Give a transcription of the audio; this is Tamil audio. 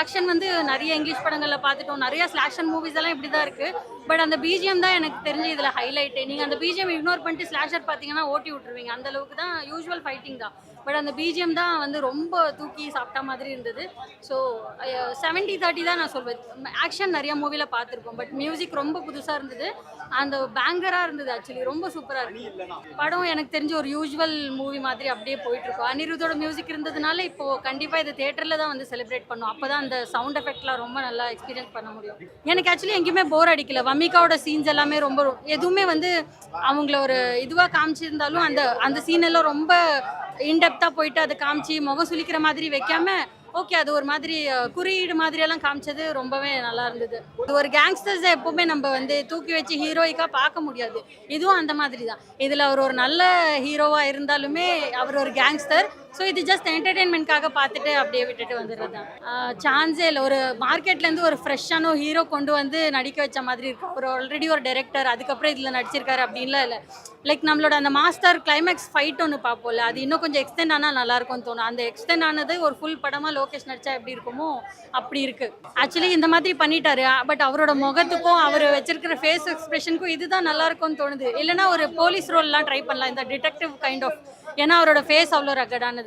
ஆக்ஷன் வந்து நிறைய இங்கிலீஷ் படங்களில் பார்த்துட்டோம், நிறைய ஸ்லாஷன் மூவிஸ் எல்லாம் இப்படி தான் இருக்குது. பட் அந்த பிஜிஎம் தான் எனக்கு தெரிஞ்சு இதில் ஹைலைட்டு. நீங்கள் அந்த பிஜிஎம் இக்னோர் பண்ணிட்டு ஸ்லாஷர் பார்த்தீங்கன்னா ஓட்டி விட்டுருவீங்க. அந்த அளவுக்கு தான் யூஸ்வல் ஃபைட்டிங் தான். பட் அந்த பிஜிஎம் தான் வந்து ரொம்ப தூக்கி சாப்பிட்ட மாதிரி இருந்தது. ஸோ 70-30 தான் நான் சொல்வேன். ஆக்ஷன் நிறைய மூவியில் பார்த்துருக்கோம், பட் மியூசிக் ரொம்ப புதுசாக இருந்தது. அந்த பேங்கராக இருந்தது. ஆக்சுவலி ரொம்ப சூப்பராக இருந்தது. படம் எனக்கு தெரிஞ்ச ஒரு யூஸ்வல் மூவி மாதிரி அப்படியே போயிட்டுருக்கோம். அனிருத்தோட மியூசிக் இருந்ததுனால இப்போது கண்டிப்பாக இது தேட்டரில் தான் வந்து செலிப்ரேட் பண்ணோம். அப்போ தான் அந்த சவுண்ட் எஃபெக்ட்லாம் ரொம்ப நல்லா எக்ஸ்பீரியன்ஸ் பண்ண முடியும். எனக்கு ஆக்சுவலி எங்கேயுமே போர் அடிக்கல. வமிகாவோட சீன்ஸ் எல்லாமே ரொம்ப எதுவுமே வந்து அவங்கள ஒரு இதுவாக காமிச்சிருந்தாலும் அந்த அந்த சீன் எல்லாம் ரொம்ப இன்டெப்த்தாக போயிட்டு அதை காமிச்சு முகம் சுளிக்கிற மாதிரி வைக்காம ஓகே, அது ஒரு மாதிரி குறியீடு மாதிரியெல்லாம் காமிச்சது ரொம்பவே நல்லா இருந்தது. இது ஒரு கேங்ஸ்டர்ஸை எப்போவுமே நம்ம வந்து தூக்கி வச்சு ஹீரோயிக்காக பார்க்க முடியாது. இதுவும் அந்த மாதிரி தான். இதில் அவர் ஒரு நல்ல ஹீரோவாக இருந்தாலுமே அவர் ஒரு கேங்ஸ்டர். ஸோ இது ஜஸ்ட் என்டர்டெயின்மெண்ட்காக பார்த்துட்டு அப்படியே விட்டுட்டு வந்துடுறது தான். சான்ஸே இல்லை. ஒரு மார்க்கெட்லேருந்து ஒரு ஃப்ரெஷ்ஷான ஹீரோ கொண்டு வந்து நடிக்க வச்ச மாதிரி இருக்கும். அவர் ஆல்ரெடி ஒரு டைரக்டர், அதுக்கப்புறம் இதில் நடிச்சிருக்காரு அப்படின்லாம் இல்லை. லைக் நம்மளோட அந்த மாஸ்டர் கிளைமேக்ஸ் ஃபைட் ஒன்று பார்ப்போம்ல, அது இன்னும் கொஞ்சம் எக்ஸ்டெண்ட் ஆனால் நல்லாயிருக்கும்னு தோணும். அந்த எக்ஸ்டெண்ட் ஆனது ஒரு ஃபுல் படமாக லோகேஷ் நடிச்சா எப்படி இருக்குமோ அப்படி இருக்குது. ஆக்சுவலி இந்த மாதிரி பண்ணிட்டாரு, பட் அவரோட முகத்துக்கும் அவர் வச்சிருக்கிற ஃபேஸ் எக்ஸ்பிரஷனுக்கும் இதுதான் நல்லா இருக்கும்னு தோணுது. இல்லைனா ஒரு போலீஸ் ரோல்லாம் ட்ரை பண்ணலாம், இந்த டிடெக்டிவ் கைண்ட் ஆஃப். ஏன்னா அவரோட ஃபேஸ் அவ்வளோ ரகடானது.